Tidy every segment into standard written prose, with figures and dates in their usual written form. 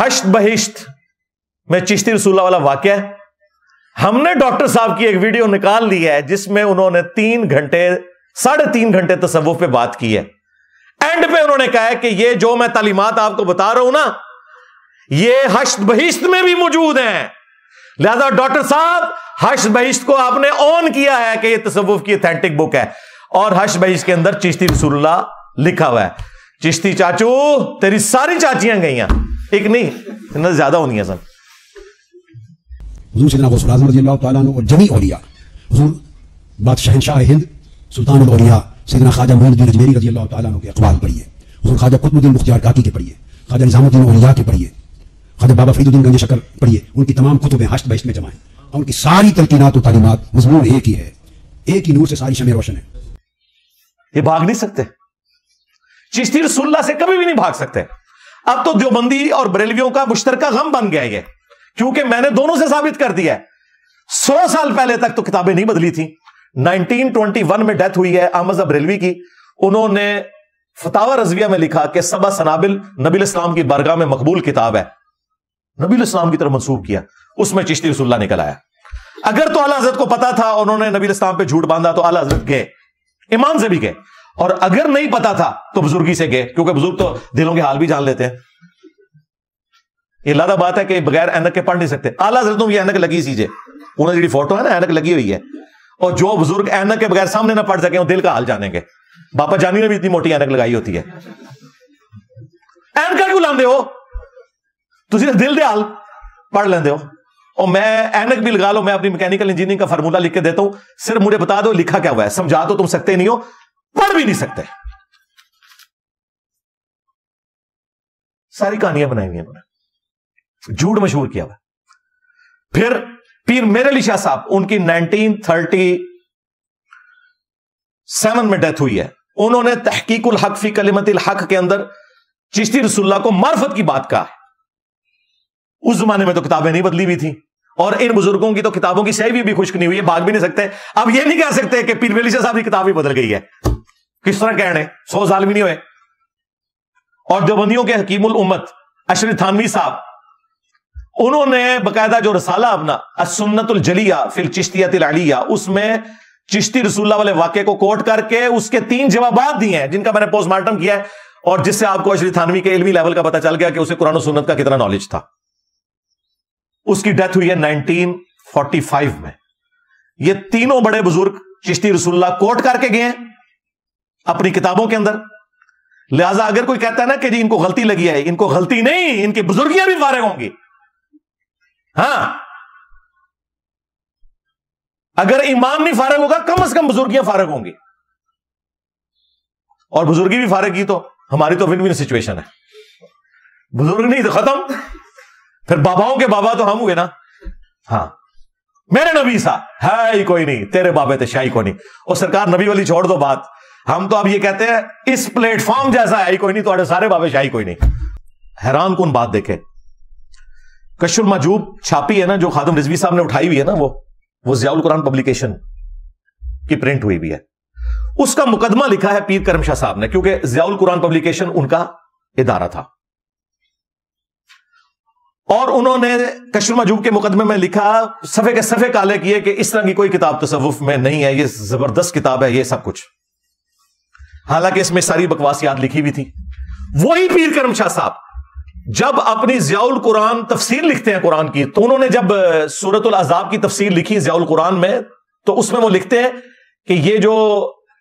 ہشت بہشت میں چشتی رسول والا واقعہ ہے. ہم نے ڈاکٹر صاحب کی ایک ویڈیو نکال لی ہے جس میں انہوں نے 3.5 گھنٹے تصوف پہ بات کی ہے. اینڈ پہ انہوں نے کہا ہے کہ یہ جو میں تعلیمات آپ کو بتا رہا ہوں نا, یہ ہشت بہشت میں بھی موجود ہیں. لہذا ڈاکٹر صاحب ہشت بہشت کو آپ نے آن کیا ہے کہ یہ تصوف کی اتھینٹک بک ہے, اور ہشت بہشت کے اندر چشتی رسول اللہ لکھا ہوا ہے. چشتی چاچو تیری ساری چاچیاں گئی ہیں, ایک نہیں انہیں زیادہ ہونی ہے سن. حضور سیدنا غوث اعظم رضی اللہ تعالیٰ عنہ اور جمی اولیاء, حضور بادشاہ شاہ ہند سلطان الاولیاء سیدنا خواجہ معین الدین اجمیری رضی اللہ تعالیٰ عنہ کے اقوال پڑھیے, حضور خواجہ قطب الدین بختیار کاکی کے پڑھیے, خواجہ نظام الدین اولیاء کے پڑھیے, خواجہ بابا فرید الدین گنج شکر پڑھیے. ان کی تمام کتبیں ہشت بہشت میں جمع ہیں, اور ان کی ساری تلقینات و تعلیمات مضمون ایک ہی ہے, ایک ہی نور سے ساری شمع روشن ہے. یہ بھاگ نہیں سکتے, چشتی رسول اللہ سے کبھی بھی نہیں بھاگ سکتے. اب تو دیوبندی اور بریلویوں کا مشترکہ غم بن گیا یہ, کیونکہ میں نے دونوں سے ثابت کر دیا ہے. 100 سال پہلے تک تو کتابیں نہیں بدلی تھی. 1921 میں ڈیتھ ہوئی ہے احمد رضا بریلوی کی. انہوں نے فتاوی رضویہ میں لکھا کہ سبع سنابل نبی الاسلام کی بارگاہ میں مقبول کتاب ہے, نبی الاسلام کی طرف منسوب کیا, اس میں چشتی رسول اللہ نکل آیا. اگر تو اعلیٰ حضرت کو پتا تھا, انہوں نے نبی الاسلام پہ جھوٹ باندھا, تو اعلیٰ حضرت گئے, ایمان سے بھی گئے. اور اگر نہیں پتا تھا تو بزرگی سے گئے, کیونکہ بزرگ تو دلوں کے حال بھی جان لیتے ہیں. یہ لادہ بات ہے کہ بغیر اینک کے پڑھ نہیں سکتے. اعلیٰ حضرت یہ اینک لگی سیجے, انہیں جی فوٹو ہے نا اینک لگی ہوئی ہے, اور جو بزرگ اینک کے بغیر سامنے نہ پڑھ سکے وہ دل کا حال جانیں گے. باپا جانی نے بھی اتنی موٹی اینک لگائی ہوتی ہے. اینک کیوں لاندے ہو تسی دل دے حال پڑھ لیندے ہو. اور میں اینک بھی لگا لو, میں اپنی میکینیکل انجینئرنگ کا فارمولا لکھ کے دیتا ہوں, صرف مجھے بتا دو لکھا کیا ہوا ہے. سمجھا تو تم سکتے نہیں ہو, پڑھ بھی نہیں سکتے. ساری کہانیاں بنائی ہوئی ہیں انہوں نے, جھوٹ مشہور کیا ہوا. پھر پیر میر علی شاہ صاحب, ان کی 1937 میں ڈیتھ ہوئی ہے. انہوں نے تحقیق الحق فی کلمت الحق کے اندر چشتی رسول اللہ کو معرفت کی بات کہا ہے. اس زمانے میں تو کتابیں نہیں بدلی ہوئی تھی, اور ان بزرگوں کی تو کتابوں کی سیاہی بھی خشک نہیں ہوئی ہے, بھاگ بھی نہیں سکتے. اب یہ نہیں کہہ سکتے کہ پیر میر علی شاہ صاحب کی کتاب بھی بدل گئی ہے. کس طرح کہنے, 100 سال بھی نہیں ہوئے. اور دیوبندیوں کے حکیم الامت اشرف تھانوی صاحب, انہوں نے باقاعدہ جو رسالہ اپنا السنت الجلیہ فی الچشتیۃ العلیہ, اس میں چشتی رسول اللہ والے واقعے کو کوٹ کر کے اس کے 3 جوابات دیے ہیں, جن کا میں نے پوسٹ مارٹم کیا ہے, اور جس سے آپ کو اشرف تھانوی کے علمی لیول کا پتہ چل گیا کہ اسے قرآن و سنت کا کتنا نالج تھا. اس کی ڈیتھ ہوئی ہے 1945 میں. یہ تینوں بڑے بزرگ چشتی رسول اللہ کوٹ کر کے گئے ہیں اپنی کتابوں کے اندر. لہذا اگر کوئی کہتا ہے نا کہ جی ان کو غلطی لگی ہے, ان کو غلطی نہیں, ان کی بزرگیاں بھی فارغ ہوں گی. ہاں, اگر ایمان نہیں فارغ ہوگا کم از کم بزرگیاں فارغ ہوں گی, اور بزرگی بھی فارغ کی تو ہماری تو ون ون سچویشن ہے. بزرگ نہیں تو ختم, پھر باباؤں کے بابا تو ہم ہوئے نا. ہاں, میرے نبی سا ہے ہی کوئی نہیں, تیرے بابے تے شاہی کوئی نہیں. اور سرکار نبی والی چھوڑ دو بات, ہم تو اب یہ کہتے ہیں اس پلیٹ فارم جیسا ہے ہی کوئی نہیں, تو سارے بابے شاہی کوئی نہیں. حیران کن بات دیکھے, کشف المحجوب چھاپی ہے نا جو خادم رضوی صاحب نے اٹھائی ہوئی ہے نا, وہ ضیاء القرآن پبلیکیشن کی پرنٹ ہوئی بھی ہے. اس کا مقدمہ لکھا ہے پیر کرم شاہ صاحب نے, کیونکہ ضیاء القرآن پبلیکیشن ان کا ادارہ تھا. اور انہوں نے کشف المحجوب کے مقدمے میں لکھا, صفحے کے صفحے کالے کیے کہ اس طرح کی کوئی کتاب تصوف میں نہیں ہے, یہ زبردست کتاب ہے یہ سب کچھ. حالانکہ اس میں ساری بکواسیات لکھی ہوئی تھی. وہی پیر کرم شاہ صاحب جب اپنی ضیاء القرآن تفسیر لکھتے ہیں قرآن کی, تو انہوں نے جب سورۃ الاحزاب کی تفسیر لکھی ضیاء القرآن میں, تو اس میں وہ لکھتے ہیں کہ یہ جو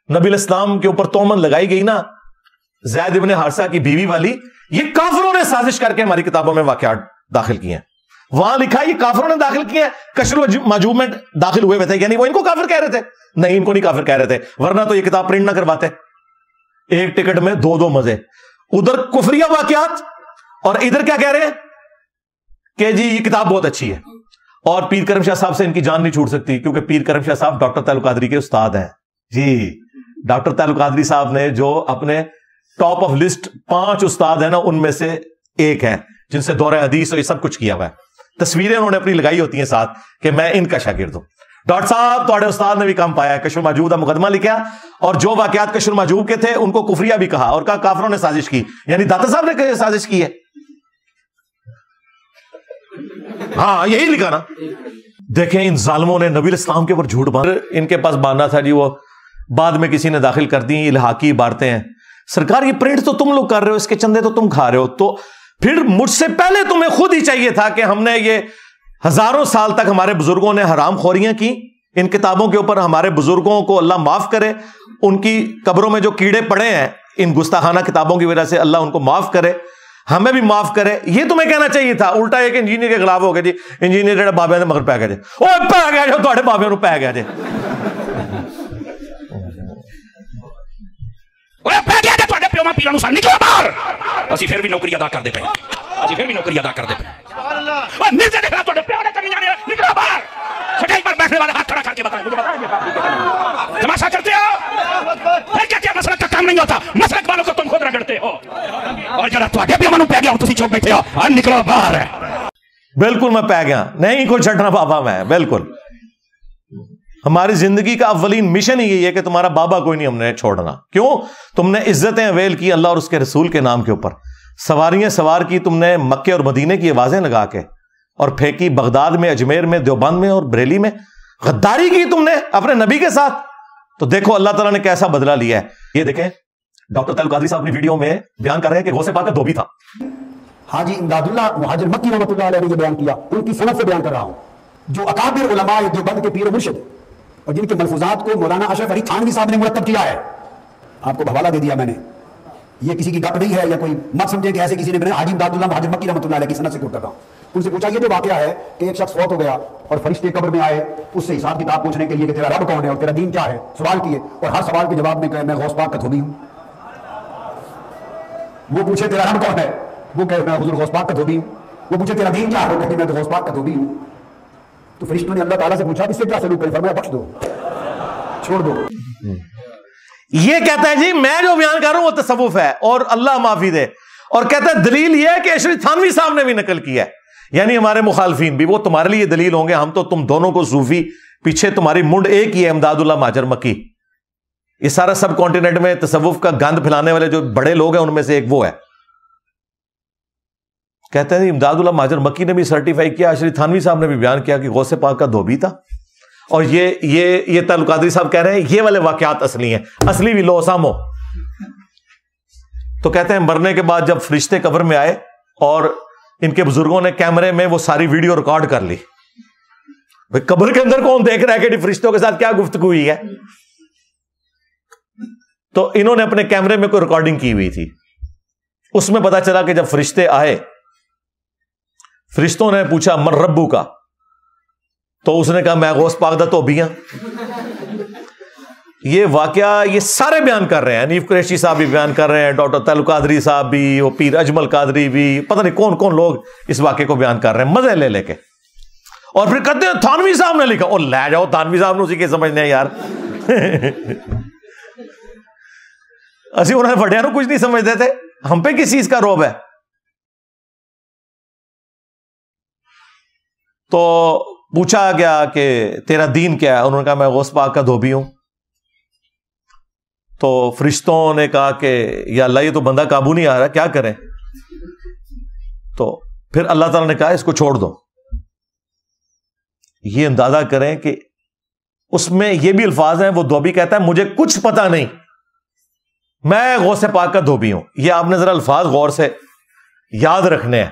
نبی الاسلام کے اوپر تہمت لگائی گئی نا زید ابن حارثہ کی بیوی والی, یہ کافروں نے سازش کر کے ہماری کتابوں میں واقعات داخل کیے ہیں. وہاں لکھا یہ کافروں نے داخل کیے ہیں, کشف المحجوب میں داخل ہوئے تھے, یعنی وہ ان کو کافر کہہ رہے تھے. نہیں, ان کو نہیں کافر کہہ رہے تھے, ورنہ تو یہ کتاب پرنٹ نہ کرواتے. ایک ٹکٹ میں 2 مزے, ادھر کفریہ واقعات اور ادھر کیا کہہ رہے ہیں کہ جی یہ کتاب بہت اچھی ہے. اور پیر کرم شاہ صاحب سے ان کی جان نہیں چھوٹ سکتی, کیونکہ پیر کرم شاہ صاحب ڈاکٹر طاہر القادری کے استاد ہیں. جی, ڈاکٹر طاہر القادری صاحب نے جو اپنے ٹاپ آف لسٹ 5 استاد ہیں نا, ان میں سے ایک ہے جن سے دورہ حدیث اور یہ سب کچھ کیا ہوا ہے. تصویریں انہوں نے اپنی لگائی ہوتی ہیں ساتھ کہ میں ان کا شاگرد ہوں. ڈاکٹر صاحب تھوڑے استاد نے بھی کام پایا ہے, کشف المحجوب کا مقدمہ لکھا, اور جو واقعات کشف المحجوب کے تھے ان کو کفریہ بھی کہا, اور کہا کافروں نے سازش کی, یعنی داتا صاحب نے سازش کی ہے. ہاں یہی لکھا نا. دیکھیں ان ظالموں نے نبی اسلام کے اوپر جھوٹ باندھا. ان کے پاس باندھا تھا جی, وہ بعد میں کسی نے داخل کر دی الحاقی عبارتیں ہیں. سرکار یہ پرنٹ تو تم لوگ کر رہے ہو, اس کے چندے تو تم کھا رہے ہو, تو پھر مجھ سے پہلے تمہیں خود ہی چاہیے تھا کہ ہم نے یہ ہزاروں سال تک ہمارے بزرگوں نے حرام خوریاں کی ان کتابوں کے اوپر, ہمارے بزرگوں کو اللہ معاف کرے, ان کی قبروں میں جو کیڑے پڑے ہیں ان گستاخانہ کتابوں کی وجہ سے اللہ ان کو معاف کرے, ہمیں بھی معاف کرے. یہ تمہیں کہنا چاہیے تھا. الٹا ایک انجینئر کے خلاف ہو گیا جی, انجینئر جڑا بابے نے مگر پی گیا جی, اوہ پی گیا جو تھوڑے بابے نو پی گیا جی, نکلو باہر. اسی پھر بھی نوکری ادا کر دے پے, اسی پھر بھی نوکری ادا کر دے پے. نیچے دیکھ رہا تو پیو نے کمی جانے, نکلو باہر. سٹیج پر بیٹھنے والے ہاتھ کھڑا کر کے بتائیں, مجھے بتائیں تماشا کرتے ہو, پھر کیا کیا مسلک کا کام نہیں ہوتا, مسلک والوں کو تم خود رگڑتے ہو, اور جڑا تواڈے پیو منو پی گیا تسی چوک بیٹھے ہو, نکلو باہر. بالکل میں پی گیا, نہیں کوئی چھٹنا بابا میں. بالکل ہماری زندگی کا اولین مشن ہی یہی ہے کہ تمہارا بابا کوئی نہیں ہم نے چھوڑنا. کیوں؟ تم نے عزتیں اویل کی اللہ اور اس کے رسول کے نام کے اوپر, سواریاں سوار کی تم نے مکے اور مدینے کی آوازیں لگا کے, اور پھینکی بغداد میں, اجمیر میں, دیوبند میں اور بریلی میں. غداری کی تم نے اپنے نبی کے ساتھ, تو دیکھو اللہ تعالیٰ نے کیسا بدلہ لیا ہے. یہ دیکھیں ڈاکٹر طیب القادری صاحب اپنی ویڈیو میں بیان کر رہے ہیں کہ غوث پاک کا دھوبی تھا. حاجی امداد اللہ مہاجر مکی رحمۃ اللہ علیہ نے یہ بیان کیا, ان کی سند سے بیان کر رہا ہوں, جو اکابر علماء دیوبند کے پیر و مرشد اور جن کے ملفوظات کو مولانا اشرف علی تھانوی صاحب نے مرتب کیا ہے. آپ کو حوالہ دے دیا میں نے, یہ کسی کی گپ نہیں ہے یا کوئی مت سمجھے کہ ایسے کسی نے بنا. حاجی امداد اللہ مہاجر مکی رحمۃ اللہ علیہ کی سند سے کوٹ کر رہا ہوں. ان سے پوچھا یہ جو واقعہ ہے کہ ایک شخص فوت ہو گیا اور فرشتے قبر میں آئے اس سے حساب کتاب پوچھنے کے لیے کہ تیرا رب کون ہے اور تیرا دین کیا ہے, سوال کیے, اور ہر سوال کے جواب میں کہے میں غوث پاک کا دھوبی ہوں. وہ پوچھے تیرا رب کون ہے, وہ کہے میں حضور غوث پاک کا دھوبی ہوں. وہ پوچھے تیرا دین کیا ہے, وہ کہتے میں تو غوث پاک کا دھوبی ہوں. تو فرشتوں نے اللہ تعالیٰ سے پوچھا اس سے کیا سلوک کرے, فرمایا بخش دو, چھوڑ دو. یہ کہتا ہے جی میں جو بیان کر رہا ہوں وہ تصوف ہے اور اللہ معافی دے, اور کہتا ہے دلیل یہ ہے کہ اشرف تھانوی صاحب نے بھی نقل کیا ہے. یعنی ہمارے مخالفین بھی وہ تمہارے لیے دلیل ہوں گے, ہم تو تم دونوں کو صوفی, پیچھے تمہاری منڈ ایک ہی ہے, امداد اللہ مہاجر مکی. یہ سارا سب کانٹیننٹ میں تصوف کا گند پھیلانے والے جو بڑے لوگ ہیں ان میں سے ایک وہ ہے. کہتے ہیں امداد اللہ مہاجر مکی نے بھی سرٹیفائی کیا, اشرف تھانوی صاحب نے بھی بیان کیا کہ غوث پاک کا دھوبی تھا. اور یہ طیب القادری صاحب کہہ رہے ہیں یہ والے واقعات اصلی ہیں, اصلی بھی لو سامو. تو کہتے ہیں مرنے کے بعد جب فرشتے قبر میں آئے اور ان کے بزرگوں نے کیمرے میں وہ ساری ویڈیو ریکارڈ کر لی. بھائی قبر کے اندر کون دیکھ رہا ہے کہ فرشتوں کے ساتھ کیا گفتگو ہوئی ہے, تو انہوں نے اپنے کیمرے میں کوئی ریکارڈنگ کی ہوئی تھی. اس میں پتا چلا کہ جب فرشتے آئے, فرشتوں نے پوچھا من ربو کا, تو اس نے کہا میں غوث پاک دا دھوبی ہوں. یہ واقعہ یہ سارے بیان کر رہے ہیں, حنیف قریشی صاحب بھی بیان کر رہے ہیں, ڈاکٹر طیب القادری صاحب بھی, وہ پیر اجمل قادری بھی, پتہ نہیں کون کون لوگ اس واقعے کو بیان کر رہے ہیں مزے لے لے کے. اور پھر کہتے ہیں تھانوی صاحب نے لکھا, اور لے جاؤ تھانوی صاحب نے اسی کے سمجھنے ہیں یار. اسی انہوں نے وڈیاں کچھ نہیں سمجھتے تھے, ہم پہ کس چیز کا روب ہے. تو پوچھا گیا کہ تیرا دین کیا ہے, انہوں نے کہا میں غوث پاک کا دھوبی ہوں. تو فرشتوں نے کہا کہ یا اللہ یہ تو بندہ قابو نہیں آ رہا, کیا کریں. تو پھر اللہ تعالیٰ نے کہا اس کو چھوڑ دو. یہ اندازہ کریں کہ اس میں یہ بھی الفاظ ہیں, وہ دھوبی کہتا ہے مجھے کچھ پتا نہیں, میں غوث پاک کا دھوبی ہوں. یہ آپ نے ذرا الفاظ غور سے یاد رکھنے ہیں,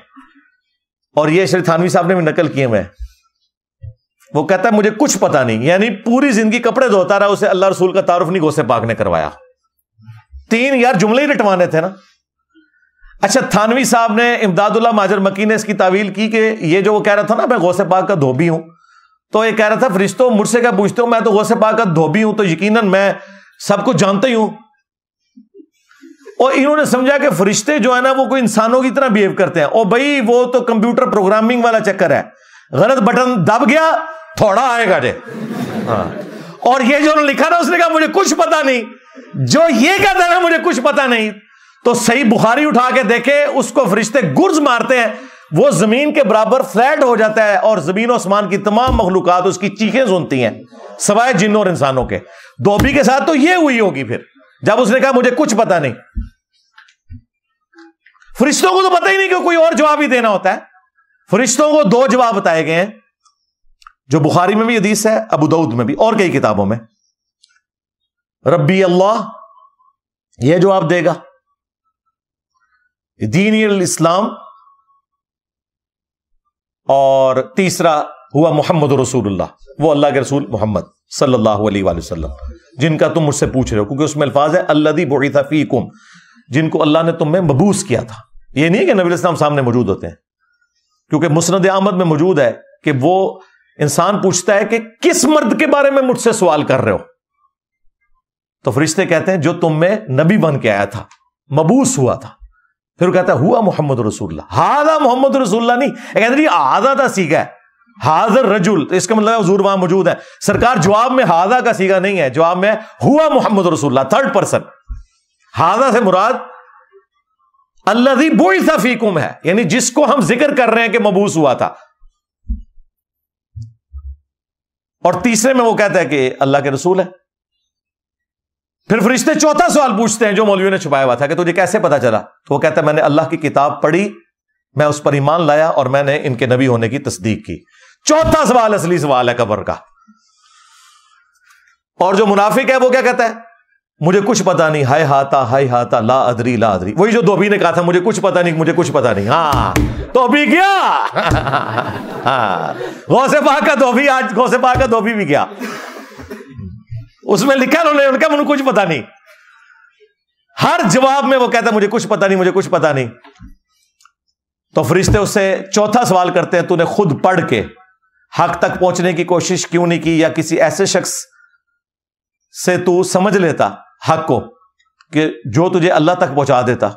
اور یہ اشرف تھانوی صاحب نے بھی نقل کیے ہوئے. وہ کہتا ہے مجھے کچھ پتا نہیں, یعنی پوری زندگی کپڑے دھوتا رہا, اسے اللہ رسول کا تعارف نہیں غوث پاک نے کروایا. 3 یار جملے ہی رٹوانے تھے نا. اچھا تھانوی صاحب نے, امداد اللہ مہاجر مکی نے اس کی تعویل کی کہ یہ جو وہ کہہ رہا تھا نا میں غوث پاک کا دھوبی ہوں, تو یہ کہہ رہا تھا فرشتوں مجھ سے کیا پوچھتے ہو, میں تو غوث پاک کا دھوبی ہوں, تو یقیناً میں سب کچھ جانتا ہی ہوں. اور انہوں نے سمجھا کہ فرشتے جو ہے نا وہ کوئی انسانوں کی طرح بیہیو کرتے ہیں. او بھائی وہ تو کمپیوٹر پروگرامنگ والا چکر ہے, غلط بٹن دب گیا تھوڑا آئے گا جے. ہاں, اور یہ جو انہوں نے لکھا نا اس نے کہا مجھے کچھ پتا نہیں. جو یہ کہتا ہے نا مجھے کچھ پتا نہیں, تو صحیح بخاری اٹھا کے دیکھے, اس کو فرشتے گرز مارتے ہیں, وہ زمین کے برابر فلیٹ ہو جاتا ہے, اور زمین و آسمان کی تمام مخلوقات اس کی چیخیں سنتی ہیں سوائے جنوں اور انسانوں کے. دھوبی کے ساتھ تو یہ ہوئی ہوگی پھر جب اس نے کہا مجھے کچھ پتا نہیں. فرشتوں کو تو پتہ ہی نہیں کہ کوئی اور جواب ہی دینا ہوتا ہے. فرشتوں کو دو جواب بتائے گئے ہیں، جو بخاری میں بھی حدیث ہے، ابو داؤد میں بھی اور کئی کتابوں میں. ربی اللہ یہ جواب دے گا، دینی الاسلام، اور تیسرا ہوا محمد رسول اللہ، وہ اللہ کے رسول محمد صلی اللہ علیہ وآلہ وسلم جن کا تم مجھ سے پوچھ رہے ہو، کیونکہ اس میں الفاظ ہے الذی بعث فیکم، جن کو اللہ نے تم میں مبعوث کیا تھا. یہ نہیں کہ نبی علیہ السلام سامنے موجود ہوتے ہیں، کیونکہ مسند احمد میں موجود ہے کہ وہ انسان پوچھتا ہے کہ کس مرد کے بارے میں مجھ سے سوال کر رہے ہو، تو فرشتے کہتے ہیں جو تم میں نبی بن کے آیا تھا، مبعوث ہوا تھا. پھر وہ کہتا ہے ہوا محمد رسول اللہ، ہاذا محمد رسول اللہ نہیں، کہتے ہیں ہاذا کا سیگا ہے، حاضر رجل، تو اس کا مطلب حضور وہاں موجود ہے. سرکار جواب میں ہاذا کا سیگا نہیں ہے، جواب میں ہوا محمد رسول اللہ، تھرڈ پرسن. ہاذا سے مراد الذی بعث فیکم ہے، یعنی جس کو ہم ذکر کر رہے ہیں کہ مبعوث ہوا تھا. اور تیسرے میں وہ کہتا ہے کہ اللہ کے رسول ہے. پھر فرشتے چوتھا سوال پوچھتے ہیں جو مولویوں نے چھپایا ہوا تھا کہ تجھے کیسے پتا چلا، تو وہ کہتا ہے میں نے اللہ کی کتاب پڑھی، میں اس پر ایمان لایا اور میں نے ان کے نبی ہونے کی تصدیق کی. چوتھا سوال اصلی سوال ہے قبر کا. اور جو منافق ہے وہ کیا کہتا ہے، مجھے کچھ پتا نہیں، ہائے ہاتا لا ادری لا ادری. وہی جو دھوبی نے کہا تھا مجھے کچھ پتا نہیں، مجھے کچھ پتا نہیں. ہاں تو بھی گیا، غوث پاک کا دھوبی، آج غوث پاک کا دھوبی بھی گیا. اس میں لکھا انہوں نے کہا مجھے کچھ پتا نہیں. ہر جواب میں وہ کہتا ہے مجھے کچھ پتا نہیں، مجھے کچھ پتا نہیں. تو فرشتے اس سے چوتھا سوال کرتے ہیں، تو نے خود پڑھ کے حق تک پہنچنے کی کوشش کیوں نہیں کی، یا کسی ایسے شخص سے تو سمجھ لیتا حق کو کہ جو تجھے اللہ تک پہنچا دیتا.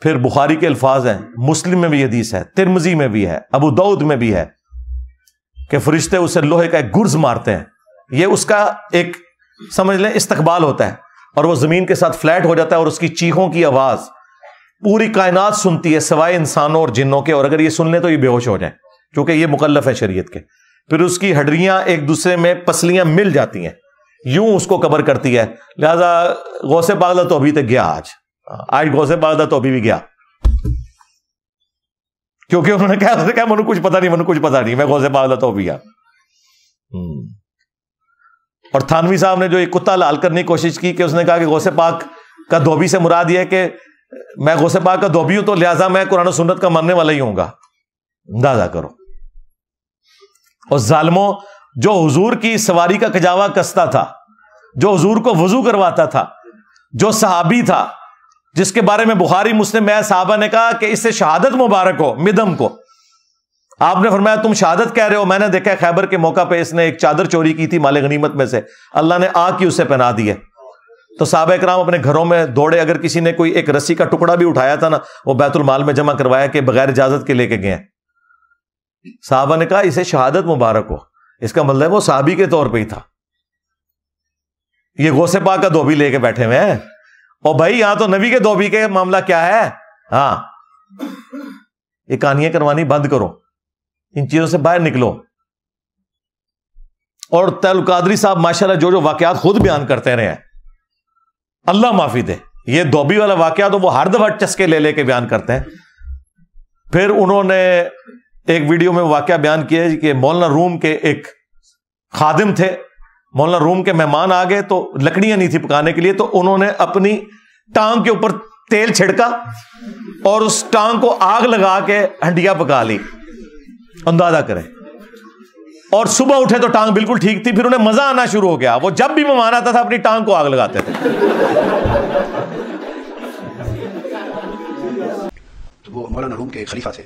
پھر بخاری کے الفاظ ہیں، مسلم میں بھی حدیث ہے، ترمذی میں بھی ہے، ابو داؤد میں بھی ہے کہ فرشتے اسے لوہے کا ایک گرز مارتے ہیں. یہ اس کا ایک سمجھ لیں استقبال ہوتا ہے، اور وہ زمین کے ساتھ فلیٹ ہو جاتا ہے، اور اس کی چیخوں کی آواز پوری کائنات سنتی ہے سوائے انسانوں اور جنوں کے، اور اگر یہ سن لیں تو یہ بے ہوش ہو جائیں کیونکہ یہ مکلف ہے شریعت کے. پھر اس کی ہڈیاں ایک دوسرے میں پسلیاں مل جاتی ہیں، یوں اس کو قبر کرتی ہے. لہذا غوث پاک تو ابھی تک گیا، آج غوث پاک تو ابھی بھی گیا، کیونکہ انہوں نے کہا مجھے کچھ پتا نہیں، مجھے کچھ پتا نہیں، میں غوث پاک تو ابھی گیا. اور تھانوی صاحب نے جو ایک کتا لال کرنے کی کوشش کی کہ اس نے کہا کہ غوث پاک کا دھوبی سے مراد یہ ہے کہ میں غوث پاک کا دھوبی ہوں تو لہذا میں قرآن و سنت کا ماننے والا ہی ہوں گا. اندازہ کرو. اور ظالموں، جو حضور کی سواری کا کجاوا کستا تھا، جو حضور کو وضو کرواتا تھا، جو صحابی تھا جس کے بارے میں بخاری مسلم میں صحابہ نے کہا کہ اس سے شہادت مبارک ہو، مدم کو، آپ نے فرمایا تم شہادت کہہ رہے ہو، میں نے دیکھا خیبر کے موقع پہ اس نے ایک چادر چوری کی تھی مال غنیمت میں سے، اللہ نے آگ کی اسے پہنا دی ہے. تو صحابہ کرام اپنے گھروں میں دوڑے، اگر کسی نے کوئی ایک رسی کا ٹکڑا بھی اٹھایا تھا نا، وہ بیت المال میں جمع کروایا کہ بغیر اجازت کے لے کے گئے. صحابہ نے کہا اسے شہادت مبارک ہو، اس کا مطلب وہ صحابی کے طور پہ ہی تھا. یہ غوث پاک کا دھوبی لے کے بیٹھے ہوئے ہیں. اور بھائی یہاں تو نبی کے دھوبی کے معاملہ کیا ہے. ہاں یہ کہانیاں کروانی بند کرو، ان چیزوں سے باہر نکلو. اور تیل قادری صاحب ماشاءاللہ جو واقعات خود بیان کرتے رہے ہیں، اللہ معافی دے، یہ دھوبی والا واقعہ تو وہ ہر دفعہ چسکے لے کے بیان کرتے ہیں. پھر انہوں نے ایک ویڈیو میں واقعہ بیان کیا کہ مولانا روم کے ایک خادم تھے، مولانا روم کے مہمان آ گئے تو لکڑیاں نہیں تھی پکانے کے لیے، تو انہوں نے اپنی ٹانگ کے اوپر تیل چھڑکا اور اس ٹانگ کو آگ لگا کے ہنڈیا پکا لی. اندازہ کریں. اور صبح اٹھے تو ٹانگ بالکل ٹھیک تھی. پھر انہیں مزہ آنا شروع ہو گیا، وہ جب بھی مہمان آتا تھا اپنی ٹانگ کو آگ لگاتے تھے. تو وہ مولانا روم کے خلیفہ تھے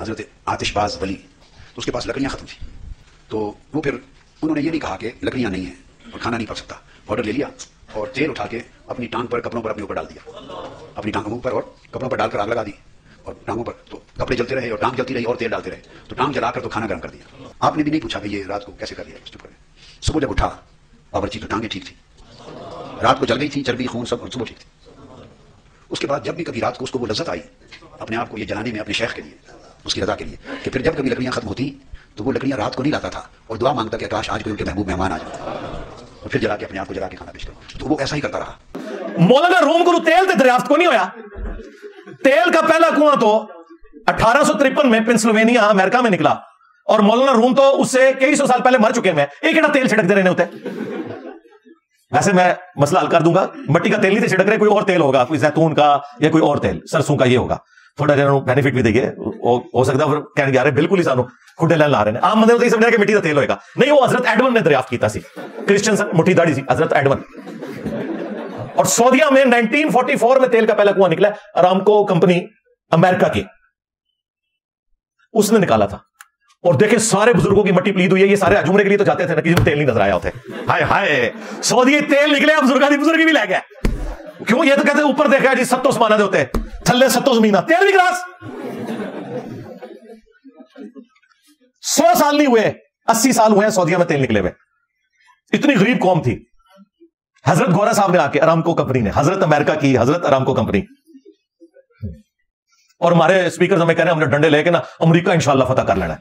حضرت آتش باز ولی، تو اس کے پاس لکڑیاں ختم تھی. تو وہ پھر انہوں نے یہ نہیں کہا کہ لکڑیاں نہیں ہیں اور کھانا نہیں پک سکتا، آرڈر لے لیا اور تیل اٹھا کے اپنی ٹانگ پر، کپڑوں پر اپنے اوپر ڈال دیا، اپنی ٹانگوں پر اور کپڑوں پر ڈال کر آگ لگا دی، اور ٹانگوں پر تو کپڑے جلتے رہے اور ٹانگ جلتی رہی اور تیل ڈالتے رہے. تو ٹانگ جلا کر تو کھانا گرم کر دیا. آپ نے بھی نہیں پوچھا کہ یہ رات کو کیسے کر دیا. صبح جب اٹھا باورچی تو ٹانگیں ٹھیک تھی، رات کو جل گئی تھی، چربی خون سب، اور صبح ٹھیک تھی. اس کے بعد جب بھی کبھی رات کو اس کو وہ لذت آئی اپنے آپ کو یہ جلانے میں اپنے شیخ کے لیے، اس کی رضا کے لیے، کہ پھر جب کبھی لکڑیاں ختم ہوتی تو وہ لکڑیاں رات کو نہیں لاتا تھا اور دعا مانگتا کہ کاش آج کوئی ان کے محبوب مہمان آ جائے، اور پھر جلا کے اپنے آپ کو جلا کے کھانا پیشتا. تو وہ ایسا ہی کرتا رہا. مولانا روم کو تیل تے دریافت کو نہیں ہویا. تیل کا پہلا کنواں تو 1853 میں پنسلوینیا امریکہ میں نکلا, اور مولانا روم تو اس سے کئی سو سال پہلے مر چکے ہیں. ایک ایڑا تیل چھڑک دے رہے ہوتے. ویسے میں مسئلہ حل کر دوں گا, مٹی کا تیل نہیں سے چھڑک رہے, کوئی اور تیل ہوگا, کوئی زیتون کا یا کوئی اور تیل, سرسوں کا یہ ہوگا. تھوڑا بینیفٹ بھی دئیے, ہو سکتا ہے کہنے جا رہے بالکل ہی سانو کھڈے لین لا رہے ہیں. عام بندے تو یہ سمجھا کہ مٹی کا تیل ہوئے گا. نہیں, وہ حضرت ایڈون نے دریافت کیتا سی, کرسچن مٹھی داڑھی سی حضرت ایڈون. اور سعودیہ میں 1944 میں تیل کا پہلا کنواں نکلا, ارامکو کمپنی امریکہ کی, اس نے نکالا تھا. اور دیکھیں سارے بزرگوں کی مٹی پلید ہوئی ہے, یہ سارے عجمرے کے لیے تو جاتے تھے نا, کسی میں تیل نہیں نظر آیا ہوتے. ہائے ہائے, سعودی تیل نکلے, بزرگی بھی لے گئے. کیوں؟ یہ تو کہتے ہیں اوپر دیکھا جی ستو سمانا دے ہوتے, تھلے ستو زمینہ, تیل بھی گلاس. 100 سال نہیں ہوئے, 80 سال ہوئے ہیں سعودیہ میں تیل نکلے ہوئے. اتنی غریب قوم تھی. حضرت گورا صاحب نے آ کے, ارامکو کمپنی نے, حضرت امریکہ کی حضرت ارامکو کمپنی, اور ہمارے اسپیکر ہمیں کہہ رہے ہیں ہم نے ڈنڈے لے کے نا امریکہ انشاءاللہ فتح کر لینا ہے.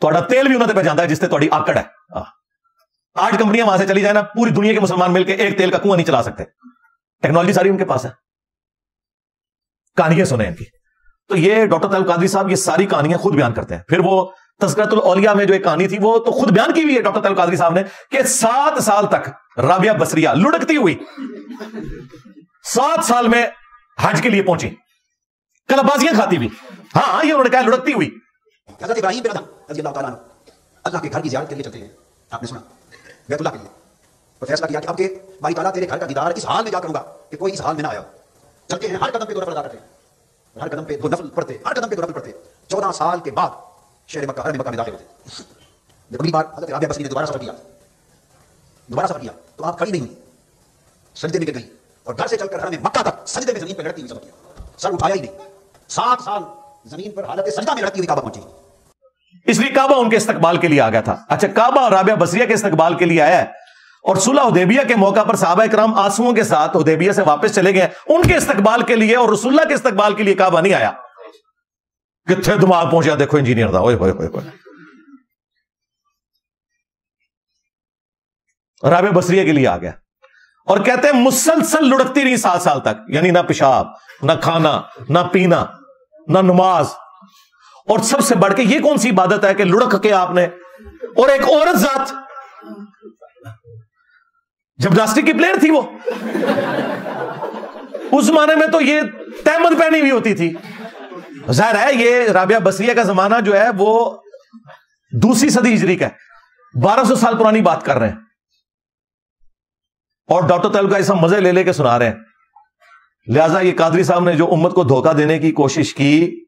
تھوڑا تیل بھی انہوں نے پہ جانا ہے جس سے تھوڑی آکڑ ہے. 8 کمپنیاں وہاں سے چلی جائیں نا, پوری دنیا کے مسلمان مل کے ایک تیل کا کنواں نہیں چلا سکتے. ٹیکنالوجی ساری ان کے پاس ہے. کہانیاں سنیں ان کی. تو یہ ڈاکٹر طیب القادری صاحب یہ ساری کہانیاں خود بیان کرتے ہیں. پھر وہ تذکرۃ الاولیاء میں جو ایک کہانی تھی وہ تو خود بیان کی ہوئی ہے ڈاکٹر طیب القادری صاحب نے, کہ 7 سال تک رابعہ بصریہ لڑکتی ہوئی 7 سال میں حج کے لیے پہنچی, کلبازیاں کھاتی ہوئی. ہاں, یہ انہوں نے کہا لڑکتی ہوئی. حضرت ابراہیم بن ادم رضی اللہ تعالیٰ عنہ اللہ کے گھر کی زیارت کے لیے چلتے ہیں, آپ نے سنا, بیت اللہ کے لیے. تو فیصلہ کیا کہ اب کہ بھائی تعالیٰ تیرے گھر کا دیدار اس حال میں جا کروں گا کہ کوئی اس حال میں نہ آیا. چلتے ہیں, ہر قدم پہ 2 نفل ادا کرتے ہیں, ہر قدم پہ 2 نفل پڑھتے, ہر قدم پہ 2 نفل پڑھتے. 14 سال کے بعد شہر مکہ, حرم مکہ میں داخل ہوتے. جب اگلی بار حضرت رابعہ بصری نے دوبارہ سفر کیا تو آپ کھڑی نہیں ہوئی, سجدے میں گر گئی, اور گھر سے چل کر حرم مکہ تک سجدے میں زمین پہ لڑتی ہوئی سفر کیا, سر اٹھایا ہی نہیں. 7 سال زمین پر حالت سجدہ میں لڑتی ہوئی کعبہ پہنچی. اس لیے کعبہ ان کے استقبال کے لیے آ گیا تھا. اچھا, کعبہ اور رابعہ بصریہ کے استقبال کے لیے آیا ہے, اور صلح حدیبیہ کے موقع پر صحابہ کرام آنسوؤں کے ساتھ حدیبیہ سے واپس چلے گئے ان کے استقبال کے لیے, اور رسول اللہ کے استقبال کے لیے کعبہ نہیں آیا. کتنے دماغ پہنچا دیکھو انجینئر تھا, اوئے ہوئے ہوئے. رابعہ بصریہ کے لیے آ گیا, اور کہتے ہیں مسلسل لڑکتی رہی 7 سال تک, یعنی نہ پیشاب, نہ کھانا, نہ پینا, نہ نماز. اور سب سے بڑھ کے یہ کون سی عبادت ہے کہ لڑک کے آپ نے, اور ایک عورت ذات جمناسٹک کی پلیئر تھی وہ, اس زمانے میں تو یہ تہمت پہنی ہوئی ہوتی تھی. ظاہر ہے یہ رابعہ بصریہ کا زمانہ جو ہے وہ 2ری صدی ہجری کا ہے, 1200 سال پرانی بات کر رہے ہیں, اور ڈاکٹر طیب کا ایسا مزے لے لے کے سنا رہے ہیں. لہذا یہ قادری صاحب نے جو امت کو دھوکہ دینے کی کوشش کی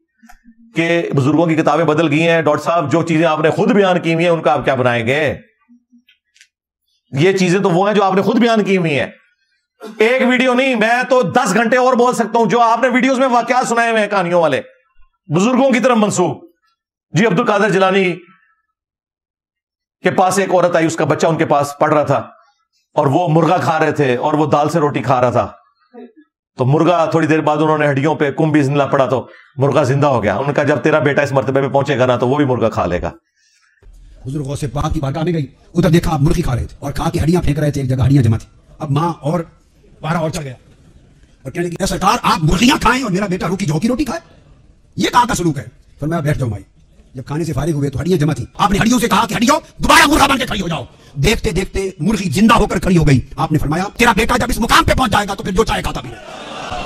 کہ بزرگوں کی کتابیں بدل گئی ہیں, ڈاکٹر صاحب جو چیزیں آپ نے خود بیان کی ہوئی ہیں ان کا آپ کیا بنائیں گے؟ یہ چیزیں تو وہ ہیں جو آپ نے خود بیان کی ہوئی ہیں. ایک ویڈیو نہیں, میں تو 10 گھنٹے اور بول سکتا ہوں جو آپ نے ویڈیوز میں واقعات سنائے ہوئے ہیں کہانیوں والے, بزرگوں کی طرف منسوب. جی عبد القادر جیلانی کے پاس ایک عورت آئی, اس کا بچہ ان کے پاس پڑھ رہا تھا, اور وہ مرغا کھا رہے تھے, اور وہ دال سے روٹی کھا رہا تھا. تو مرغا تھوڑی دیر بعد انہوں نے ہڈیوں پہ کم بھی زندہ پڑا تو مرغا زندہ ہو گیا. انہوں نے کہا جب تیرا بیٹا اس مرتبے پہ پہنچے گا نا تو وہ بھی مرغا کھا لے گا. حضور غوث پاک کی بارگاہ میں گئی, ادھر دیکھا آپ مرغی کھا رہے تھے, اور کھا کے ہڈیاں پھینک رہے تھے, ایک جگہ ہڈیاں جمع تھی. اب ماں اور پارا اور چڑھ گیا, اور کہنے لگی سرکار آپ مرغیاں کھائیں اور میرا بیٹا روکی جھوکی روٹی کھائے, یہ کہاں کا سلوک ہے؟ فرمایا بیٹھ جاؤ مائی. جب کھانے سے فارغ ہوئے تو ہڈیاں جمع تھی, آپ نے ہڈیوں سے کہا کہ ہڈیوں دوبارہ مرغا بن کے کھڑی ہو جاؤ. دیکھتے دیکھتے مرغی زندہ ہو کر کھڑی ہو گئی. آپ نے فرمایا تیرا بیٹا جب اس مقام پہ پہنچ جائے گا تو پھر جو چاہے کھاتا بھی.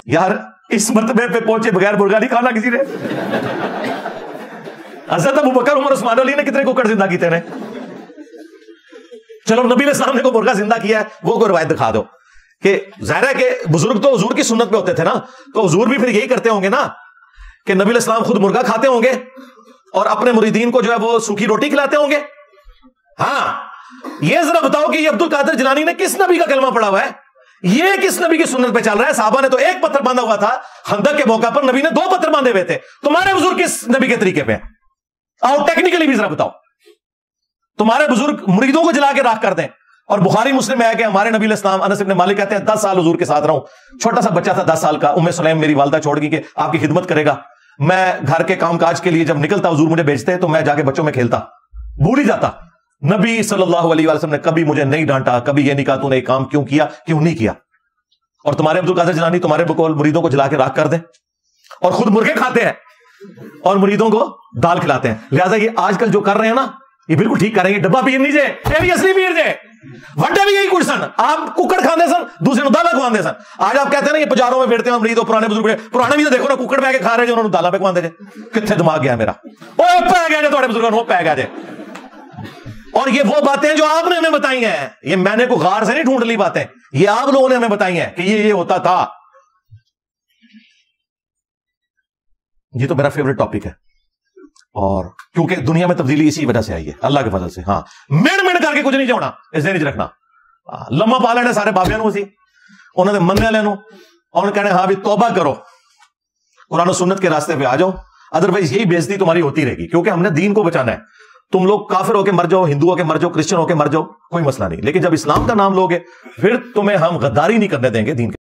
یار اس مرتبے پہ پہنچے بغیر مرغا نہیں کھانا کسی نے. حضرت ابو بکر عمر عثمان علی نے کتنے کوکڑ زندہ کیتے نے. چلو نبی علیہ السلام نے کو مرغا زندہ کیا ہے, وہ کوئی روایت دکھا دو. کہ ظاہر ہے کہ بزرگ تو حضور کی سنت پہ ہوتے تھے نا, تو حضور بھی پھر یہی کرتے ہوں گے نا کہ نبی علیہ السلام خود مرغا کھاتے ہوں گے اور اپنے مریدین کو جو ہے وہ سوکھی روٹی کھلاتے ہوں گے. ہاں یہ ذرا بتاؤ کہ یہ عبد القادر جیلانی نے کس نبی کا کلمہ پڑھا ہوا ہے, یہ کس نبی کی سنت پہ چل رہا ہے؟ صحابہ نے تو 1 پتھر باندھا ہوا تھا, خندق کے موقع پر نبی نے 2 پتھر باندھے ہوئے تھے. تمہارے بزرگ کس نبی کے طریقے پہ؟ آؤ ٹیکنیکلی بھی ذرا بتاؤ. تمہارے بزرگ مریدوں کو جلا کے راکھ کر دیں, اور بخاری مسلم میں ہے کہ ہمارے نبی علیہ السلام انس بن مالک کہتے ہیں 10 سال حضور کے ساتھ رہا ہوں, چھوٹا سا بچہ تھا 10 سال کا, ام سلیم میری والدہ چھوڑ گئی کہ آپ کی خدمت کرے گا. میں گھر کے کام کاج کے لیے جب نکلتا حضور مجھے بھیجتے تو میں جا کے بچوں میں کھیلتا, بھول ہی جاتا. نبی صلی اللہ علیہ وسلم نے کبھی مجھے نہیں ڈانٹا, کبھی یہ نہیں کہا تو نے یہ کام کیوں کیا, کیوں نہیں کیا. اور تمہارے عبد القادر جیلانی تمہارے بقول مریدوں کو جلا کے راکھ کر دیں, اور خود مرغے کھاتے ہیں اور مریدوں کو دال کھلاتے ہیں. لہٰذا یہ آج کل جو کر رہے ہیں نا یہ بالکل ٹھیک کر رہے ہیں. یہ ڈبا پیر نہیں جے, یہ بھی اصلی پیر جے. وڈے بھی یہی کچھ سن, آپ ککڑ کھاندے سن, دوسرے دالا کھواندے سن. آج آپ کہتے ہیں نا یہ بازاروں میں بیٹھتے ہیں مرید اور پرانے بزرگ, پرانے بھی تو دیکھو نا ککڑ پہ کے کھا رہے جو انہوں نے دالا پہ کھواندے جے. کتنے دماغ گیا میرا, وہ پہ گیا جے تھوڑے بزرگوں وہ پہ گیا جے. اور یہ وہ باتیں جو آپ نے ہمیں بتائی ہیں, یہ میں نے کوئی غار سے نہیں ڈھونڈ لی باتیں, یہ آپ لوگوں نے ہمیں بتائی ہیں کہ یہ ہوتا تھا. یہ تو میرا فیوریٹ ٹاپک ہے, اور کیونکہ دنیا میں تبدیلی اسی وجہ سے آئی ہے اللہ کے فضل سے. ہاں مڑ کر کے کچھ نہیں چاہنا, اس دن نہیں رکھنا. لما پا لینے سارے بابیاں نو سی, انہوں نے مننے لینو, اور کہنے ہاں بھی توبہ کرو, قرآن و سنت کے راستے پہ آ جاؤ, ادروائز یہی بےزتی تمہاری ہوتی رہے گی. کیونکہ ہم نے دین کو بچانا ہے. تم لوگ کافر ہو کے مر جاؤ, ہندو ہو کے مر جاؤ, کرسچن ہو کے مر جاؤ, کوئی مسئلہ نہیں, لیکن جب اسلام کا نام لوگے پھر تمہیں ہم غداری نہیں کرنے دیں گے دین کے.